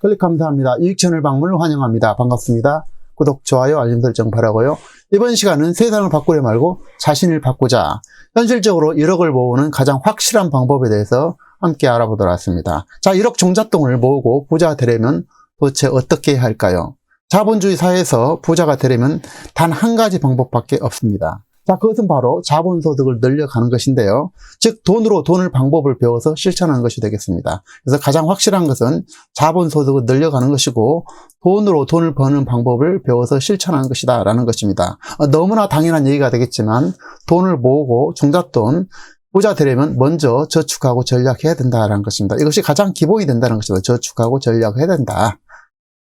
클릭 감사합니다. 유익 채널 방문을 환영합니다. 반갑습니다. 구독, 좋아요, 알림 설정 바라고요. 이번 시간은 세상을 바꾸려 말고 자신을 바꾸자. 현실적으로 1억을 모으는 가장 확실한 방법에 대해서 함께 알아보도록 하겠습니다. 자, 1억 종잣돈을 모으고 부자가 되려면 도대체 어떻게 해야 할까요? 자본주의 사회에서 부자가 되려면 단 한 가지 방법밖에 없습니다. 자, 그것은 바로 자본소득을 늘려가는 것인데요. 즉, 돈으로 돈을 방법을 배워서 실천하는 것이 되겠습니다. 그래서 가장 확실한 것은 자본소득을 늘려가는 것이고, 돈으로 돈을 버는 방법을 배워서 실천하는 것이다 라는 것입니다. 너무나 당연한 얘기가 되겠지만, 돈을 모으고 종잣돈, 부자 되려면 먼저 저축하고 전략해야 된다라는 것입니다. 이것이 가장 기본이 된다는 것입니다. 저축하고 전략해야 된다.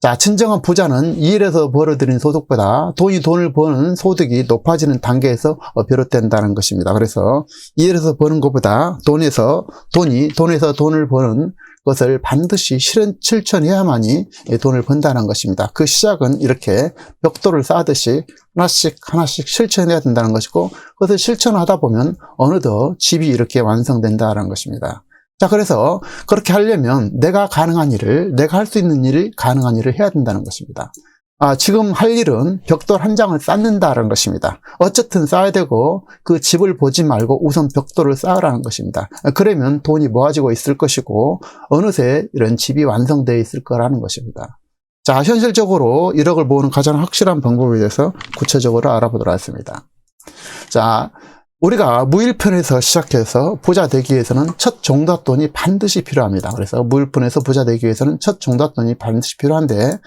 자, 진정한 부자는 일해서 벌어들인 소득보다 돈을 버는 소득이 높아지는 단계에서 비롯된다는 것입니다. 그래서 일해서 버는 것보다 돈에서 돈을 버는 것을 반드시 실천해야만이 돈을 번다는 것입니다. 그 시작은 이렇게 벽돌을 쌓듯이 하나씩 실천해야 된다는 것이고, 그것을 실천하다 보면 어느덧 집이 이렇게 완성된다는 것입니다. 자, 그래서 그렇게 하려면 내가 할 수 있는 일을 가능한 일을 해야 된다는 것입니다. 지금 할 일은 벽돌 한 장을 쌓는다는 것입니다. 어쨌든 쌓아야 되고 그 집을 보지 말고 우선 벽돌을 쌓으라는 것입니다. 그러면 돈이 모아지고 있을 것이고 어느새 이런 집이 완성되어 있을 거라는 것입니다. 자, 현실적으로 1억을 모으는 가장 확실한 방법에 대해서 구체적으로 알아보도록 하겠습니다. 자, 우리가 무일푼에서 시작해서 부자 되기 위해서는 첫 종잣돈이 반드시 필요합니다. 그래서 무일푼에서 부자 되기 위해서는 첫 종잣돈이 반드시 필요한데,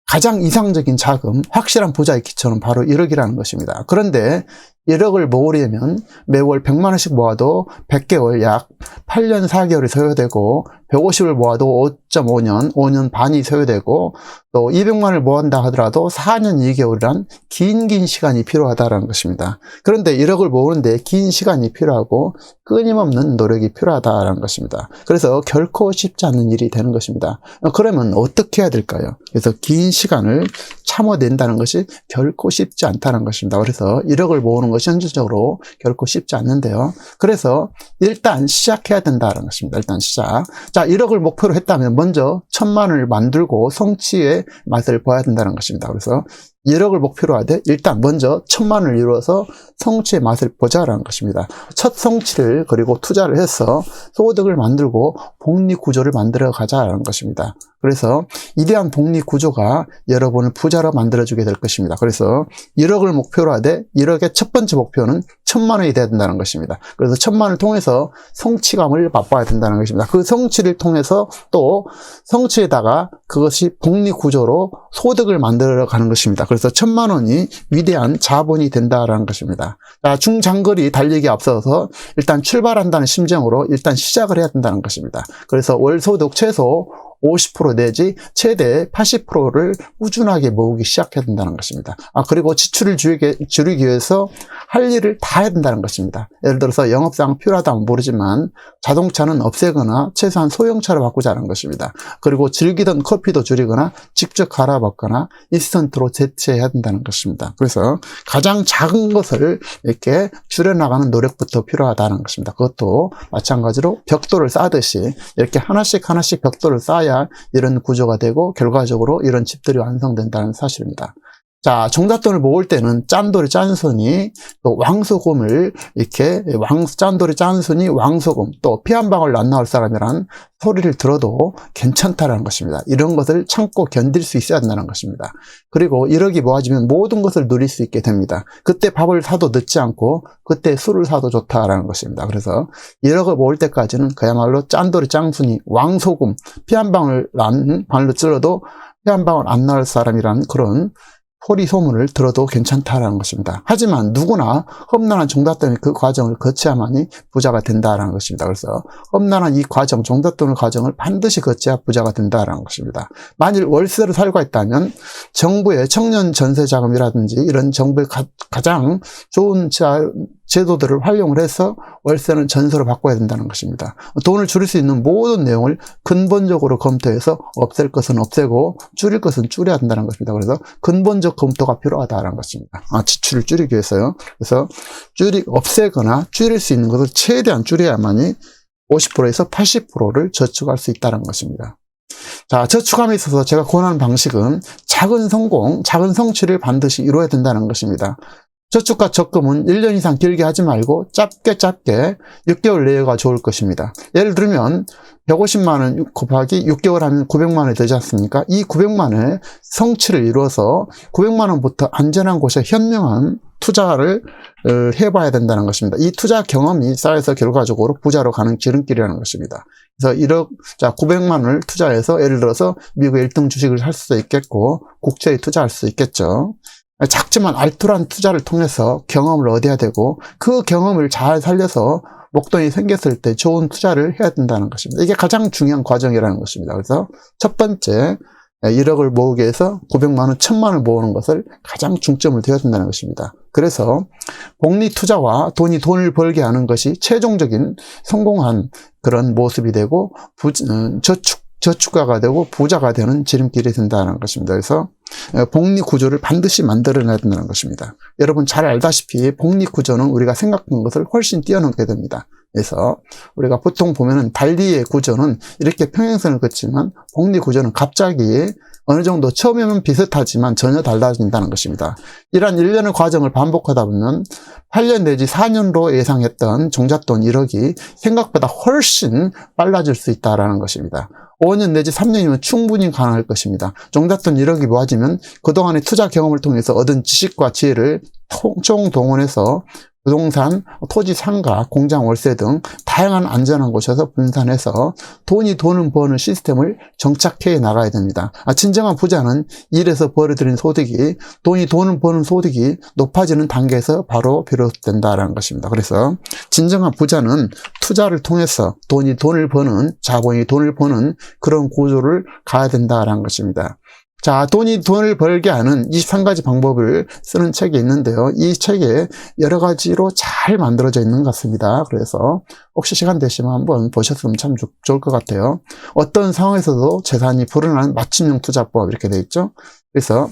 가장 이상적인 자금, 확실한 부자의 기초는 바로 1억이라는 것입니다. 그런데 1억을 모으려면 매월 100만 원씩 모아도 100개월 약 8년 4개월이 소요되고, 150을 모아도 5.5년 반이 소요되고, 또 200만 원을 모은다 하더라도 4년 2개월이란 긴 시간이 필요하다는 것입니다. 그런데 1억을 모으는데 긴 시간이 필요하고 끊임없는 노력이 필요하다는 것입니다. 그래서 결코 쉽지 않은 일이 되는 것입니다. 그러면 어떻게 해야 될까요? 그래서 긴 시간을 참아낸다는 것이 결코 쉽지 않다는 것입니다. 그래서 1억을 모으는 것이 현실적으로 결코 쉽지 않는데요. 그래서 일단 시작해야 된다는 것입니다. 일단 시작. 자, 1억을 목표로 했다면 먼저 1000만 원을 만들고 성취의 맛을 봐야 된다는 것입니다. 그래서 1억을 목표로 하되 일단 먼저 1000만 원을 이루어서 성취의 맛을 보자라는 것입니다. 첫 성취를 그리고 투자를 해서 소득을 만들고 복리구조를 만들어 가자라는 것입니다. 그래서 이러한 복리구조가 여러분을 부자로 만들어주게 될 것입니다. 그래서 1억을 목표로 하되 1억의 첫 번째 목표는 1000만 원이 돼야 된다는 것입니다. 그래서 1000만 원을 통해서 성취감을 맛봐야 된다는 것입니다. 그 성취를 통해서 또 성취에다가 그것이 복리구조로 소득을 만들어 가는 것입니다. 그래서 1000만 원이 위대한 자본이 된다라는 것입니다. 자, 중장거리 달리기에 앞서서 일단 출발한다는 심정으로 일단 시작을 해야 된다는 것입니다. 그래서 월 소득 최소 50% 내지 최대 80%를 꾸준하게 모으기 시작해야 된다는 것입니다. 그리고 지출을 줄이기 위해서 할 일을 다 해야 된다는 것입니다. 예를 들어서 영업사항 필요하다면 모르지만 자동차는 없애거나 최소한 소형차로 바꾸자는 것입니다. 그리고 즐기던 커피도 줄이거나 직접 갈아 먹거나 인스턴트로 대체해야 된다는 것입니다. 그래서 가장 작은 것을 이렇게 줄여나가는 노력부터 필요하다는 것입니다. 그것도 마찬가지로 벽돌을 쌓듯이 이렇게 하나씩 벽돌을 쌓아야 이런 구조가 되고 결과적으로 이런 집들이 완성된다는 사실입니다. 자, 종잣돈을 모을 때는 짠돌이 짠 손이 또 왕소금을 이렇게 짠돌이 짠 손이 왕소금 또 피 한 방울 안 나올 사람이란 소리를 들어도 괜찮다라는 것입니다. 이런 것을 참고 견딜 수 있어야 한다는 것입니다. 그리고 1억이 모아지면 모든 것을 누릴 수 있게 됩니다. 그때 밥을 사도 늦지 않고 그때 술을 사도 좋다라는 것입니다. 그래서 1억을 모을 때까지는 그야말로 짠돌이 짠 손이 왕소금 피 한 방울 발로 찔러도 피 한 방울 안 나올 사람이라는 그런 소리 소문을 들어도 괜찮다라는 것입니다. 하지만 누구나 험난한 종잣돈의 그 과정을 거쳐야만이 부자가 된다라는 것입니다. 그래서 험난한 이 과정, 종잣돈의 과정을 반드시 거쳐야 부자가 된다라는 것입니다. 만일 월세로 살고 있다면 정부의 청년 전세 자금이라든지 이런 정부의 가장 좋은 제도들을 활용을 해서 월세는 전세로 바꿔야 된다는 것입니다. 돈을 줄일 수 있는 모든 내용을 근본적으로 검토해서 없앨 것은 없애고 줄일 것은 줄여야 된다는 것입니다. 그래서 근본적 검토가 필요하다는 것입니다. 지출을 줄이기 위해서요. 그래서 없애거나 줄일 수 있는 것을 최대한 줄여야만이 50%에서 80%를 저축할 수 있다는 것입니다. 자, 저축함에 있어서 제가 권하는 방식은 작은 성공, 작은 성취를 반드시 이루어야 된다는 것입니다. 저축과 적금은 1년 이상 길게 하지 말고 짧게 6개월 내외가 좋을 것입니다. 예를 들면 150만 원 곱하기 6개월 하면 900만 원이 되지 않습니까? 이 900만 원의 성취를 이루어서 900만 원부터 안전한 곳에 현명한 투자를 해봐야 된다는 것입니다. 이 투자 경험이 쌓여서 결과적으로 부자로 가는 지름길이라는 것입니다. 그래서 900만 원을 투자해서 예를 들어서 미국의 1등 주식을 살 수도 있겠고 국채에 투자할 수 있겠죠. 작지만 알뜰한 투자를 통해서 경험을 얻어야 되고 그 경험을 잘 살려서 목돈이 생겼을 때 좋은 투자를 해야 된다는 것입니다. 이게 가장 중요한 과정이라는 것입니다. 그래서 첫 번째 1억을 모으기 위해서 900만 원, 1000만 원을 모으는 것을 가장 중점을 두어야 된다는 것입니다. 그래서 복리 투자와 돈을 벌게 하는 것이 최종적인 성공한 그런 모습이 되고 저축가가 되고 부자가 되는 지름길이 된다는 것입니다. 그래서 복리 구조를 반드시 만들어내야 된다는 것입니다. 여러분 잘 알다시피 복리 구조는 우리가 생각한 것을 훨씬 뛰어넘게 됩니다. 그래서 우리가 보통 보면은 달리의 구조는 이렇게 평행선을 긋지만 복리 구조는 갑자기 어느 정도 처음에는 비슷하지만 전혀 달라진다는 것입니다. 이러한 일련의 과정을 반복하다 보면 8년 내지 4년로 예상했던 종잣돈 1억이 생각보다 훨씬 빨라질 수 있다는 것입니다. 5년 내지 3년이면 충분히 가능할 것입니다. 종잣돈 1억이 모아지면 그동안의 투자 경험을 통해서 얻은 지식과 지혜를 총동원해서 부동산, 토지 상가, 공장 월세 등 다양한 안전한 곳에서 분산해서 돈을 버는 시스템을 정착해 나가야 됩니다. 진정한 부자는 일에서 벌어들인 소득이 돈을 버는 소득이 높아지는 단계에서 바로 비롯된다는 것입니다. 그래서 진정한 부자는 투자를 통해서 돈을 버는 자본이 돈을 버는 그런 구조를 가야 된다는 것입니다. 자, 돈을 벌게 하는 23가지 방법을 쓰는 책이 있는데요. 이 책에 여러 가지로 잘 만들어져 있는 것 같습니다. 그래서 혹시 시간 되시면 한번 보셨으면 참 좋을 것 같아요. 어떤 상황에서도 재산이 불어나는 맞춤형 투자법 이렇게 되어 있죠. 그래서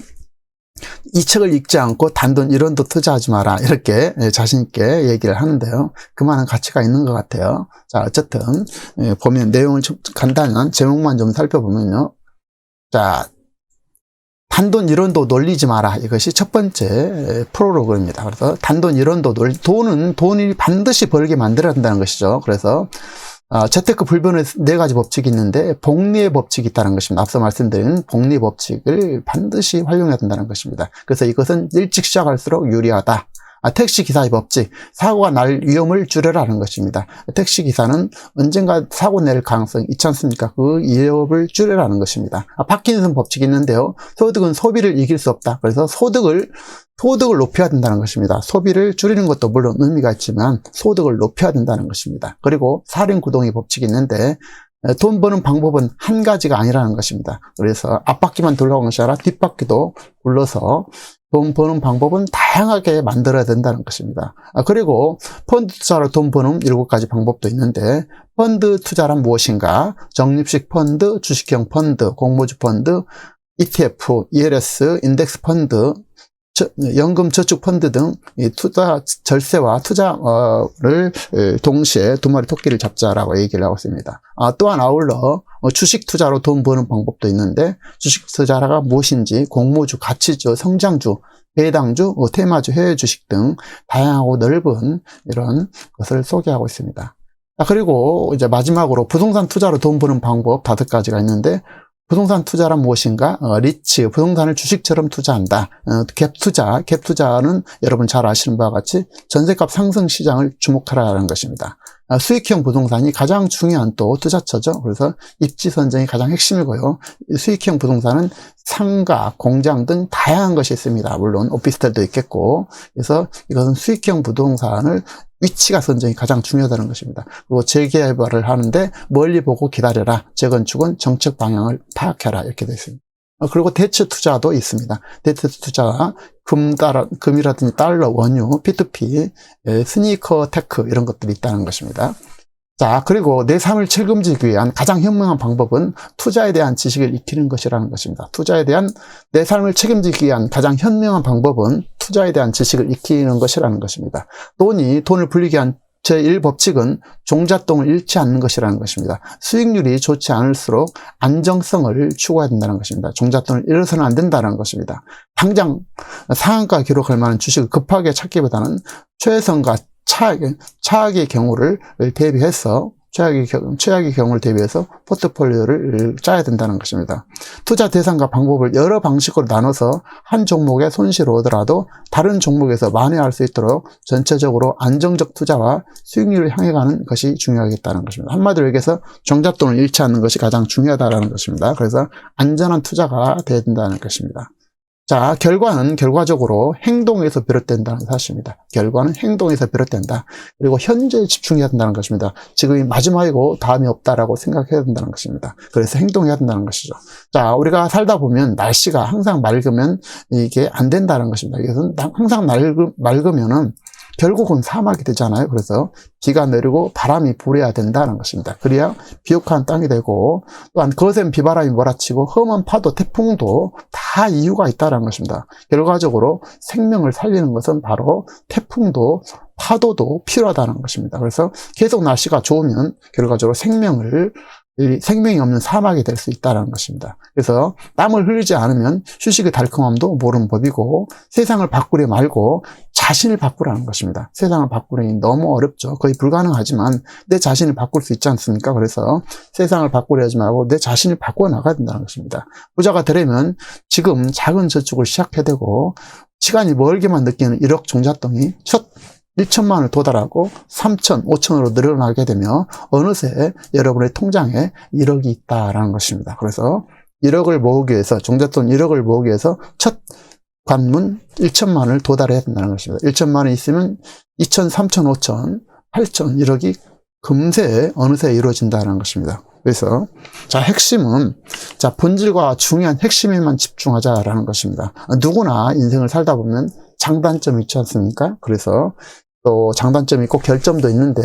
이 책을 읽지 않고 단돈 1원도 투자하지 마라 이렇게 자신 있게 얘기를 하는데요. 그만한 가치가 있는 것 같아요. 자, 어쨌든 보면 내용을 좀 간단한 제목만 좀 살펴보면요. 자, 단돈 1원도 놀리지 마라. 이것이 첫 번째 프롤로그입니다. 그래서 단돈 1원도 돈을 반드시 벌게 만들어야 한다는 것이죠. 그래서 재테크 불변의 4가지 법칙이 있는데 복리의 법칙이 있다는 것입니다. 앞서 말씀드린 복리 법칙을 반드시 활용해야 된다는 것입니다. 그래서 이것은 일찍 시작할수록 유리하다. 택시기사의 법칙, 사고가 날 위험을 줄여라는 것입니다. 택시기사는 언젠가 사고 낼 가능성이 있지 않습니까? 그 위험을 줄여라는 것입니다. 파킨슨 법칙이 있는데요. 소득은 소비를 이길 수 없다. 그래서 소득을 높여야 된다는 것입니다. 소비를 줄이는 것도 물론 의미가 있지만 소득을 높여야 된다는 것입니다. 그리고 사륜구동의 법칙이 있는데 돈 버는 방법은 한 가지가 아니라는 것입니다. 그래서 앞바퀴만 돌아가는 것이 아니라 뒷바퀴도 굴러서 돈 버는 방법은 다양하게 만들어야 된다는 것입니다. 그리고 펀드 투자로 돈 버는 7가지 방법도 있는데 펀드 투자란 무엇인가? 적립식 펀드, 주식형 펀드, 공모주 펀드, ETF, ELS, 인덱스 펀드, 연금 저축 펀드 등 투자 절세와 투자를 동시에 두 마리 토끼를 잡자라고 얘기를 하고 있습니다. 또한 아울러 주식 투자로 돈 버는 방법도 있는데 주식 투자가 무엇인지 공모주, 가치주, 성장주, 배당주, 테마주, 해외 주식 등 다양하고 넓은 이런 것을 소개하고 있습니다. 그리고 이제 마지막으로 부동산 투자로 돈 버는 방법 5가지가 있는데 부동산 투자란 무엇인가? 리츠, 부동산을 주식처럼 투자한다. 갭 투자는 여러분 잘 아시는 바와 같이 전세값 상승 시장을 주목하라는 것입니다. 수익형 부동산이 가장 중요한 또 투자처죠. 그래서 입지 선정이 가장 핵심이고요. 수익형 부동산은 상가, 공장 등 다양한 것이 있습니다. 물론 오피스텔도 있겠고. 그래서 이것은 수익형 부동산을 위치가 선정이 가장 중요하다는 것입니다. 그리고 재개발을 하는데 멀리 보고 기다려라. 재건축은 정책 방향을 파악해라. 이렇게 되어 있습니다. 그리고 대체 투자도 있습니다. 대체 투자가 금이라든지 달러, 원유, P2P, 스니커 테크 이런 것들이 있다는 것입니다. 자, 그리고 내 삶을 책임지기 위한 가장 현명한 방법은 투자에 대한 지식을 익히는 것이라는 것입니다. 투자에 대한 내 삶을 책임지기 위한 가장 현명한 방법은 투자에 대한 지식을 익히는 것이라는 것입니다. 돈을 불리게 한 제1법칙은 종잣돈을 잃지 않는 것이라는 것입니다. 수익률이 좋지 않을수록 안정성을 추구해야 된다는 것입니다. 종잣돈을 잃어서는 안 된다는 것입니다. 당장 상한가 기록할 만한 주식을 급하게 찾기보다는 최선과 차악의 경우를 대비해서 최악의 경우를 대비해서 포트폴리오를 짜야 된다는 것입니다. 투자 대상과 방법을 여러 방식으로 나눠서 한 종목에 손실을 오더라도 다른 종목에서 만회할 수 있도록 전체적으로 안정적 투자와 수익률을 향해 가는 것이 중요하겠다는 것입니다. 한마디로 얘기해서 종잣돈을 잃지 않는 것이 가장 중요하다는 것입니다. 그래서 안전한 투자가 되어야 된다는 것입니다. 자, 결과는 결과적으로 행동에서 비롯된다는 사실입니다. 결과는 행동에서 비롯된다. 그리고 현재에 집중해야 된다는 것입니다. 지금이 마지막이고 다음이 없다라고 생각해야 된다는 것입니다. 그래서 행동해야 된다는 것이죠. 자, 우리가 살다 보면 날씨가 항상 맑으면 이게 안 된다는 것입니다. 이것은 항상 맑으면은 결국은 사막이 되잖아요. 그래서 비가 내리고 바람이 불어야 된다는 것입니다. 그래야 비옥한 땅이 되고, 또한 거센 비바람이 몰아치고 험한 파도, 태풍도 다 이유가 있다는 것입니다. 결과적으로 생명을 살리는 것은 바로 태풍도 파도도 필요하다는 것입니다. 그래서 계속 날씨가 좋으면 결과적으로 생명이 없는 사막이 될 수 있다는 것입니다. 그래서 땀을 흘리지 않으면 휴식의 달콤함도 모르는 법이고, 세상을 바꾸려 말고 자신을 바꾸라는 것입니다. 세상을 바꾸려니 너무 어렵죠. 거의 불가능하지만 내 자신을 바꿀 수 있지 않습니까? 그래서 세상을 바꾸려 하지 말고 내 자신을 바꾸어 나가야 된다는 것입니다. 부자가 되려면 지금 작은 저축을 시작해야 되고, 시간이 멀게만 느끼는 1억 종잣돈이 첫 1천만 원을 도달하고 3천, 5천으로 늘어나게 되며 어느새 여러분의 통장에 1억이 있다라는 것입니다. 그래서 1억을 모으기 위해서, 종잣돈 1억을 모으기 위해서 첫 관문 1천만 원을 도달해야 된다는 것입니다. 1천만 원이 있으면 2천, 3천, 5천, 8천, 1억이 금세 어느새 이루어진다는 것입니다. 그래서 자, 핵심은 본질과 중요한 핵심에만 집중하자라는 것입니다. 누구나 인생을 살다 보면 장단점이 있지 않습니까? 그래서 또 장단점이 있고 결점도 있는데,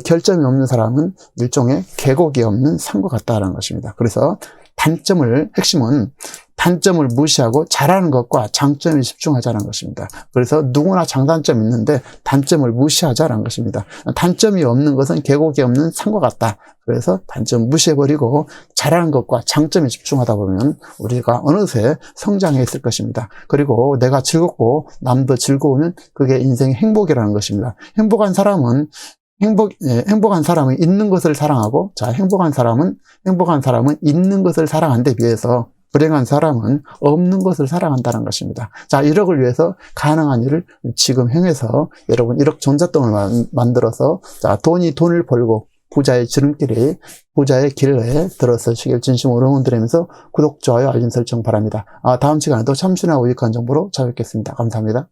결점이 없는 사람은 일종의 계곡이 없는 산과 같다라는 것입니다. 그래서 핵심은 단점을 무시하고 잘하는 것과 장점에 집중하자는 것입니다. 그래서 누구나 장단점이 있는데 단점을 무시하자는 것입니다. 단점이 없는 것은 계곡이 없는 산과 같다. 그래서 단점 무시해버리고 잘하는 것과 장점에 집중하다 보면 우리가 어느새 성장해 있을 것입니다. 그리고 내가 즐겁고 남도 즐거우면 그게 인생의 행복이라는 것입니다. 행복한 사람은 있는 것을 사랑하고, 행복한 사람은 있는 것을 사랑한 데 비해서 불행한 사람은 없는 것을 사랑한다는 것입니다. 1억을 위해서 가능한 일을 지금 행해서 여러분 1억 종잣돈을 만들어서 돈을 벌고 부자의 길에 들어서시길 진심으로 응원드리면서 구독, 좋아요, 알림 설정 바랍니다. 다음 시간에도 참신하고 유익한 정보로 찾아뵙겠습니다. 감사합니다.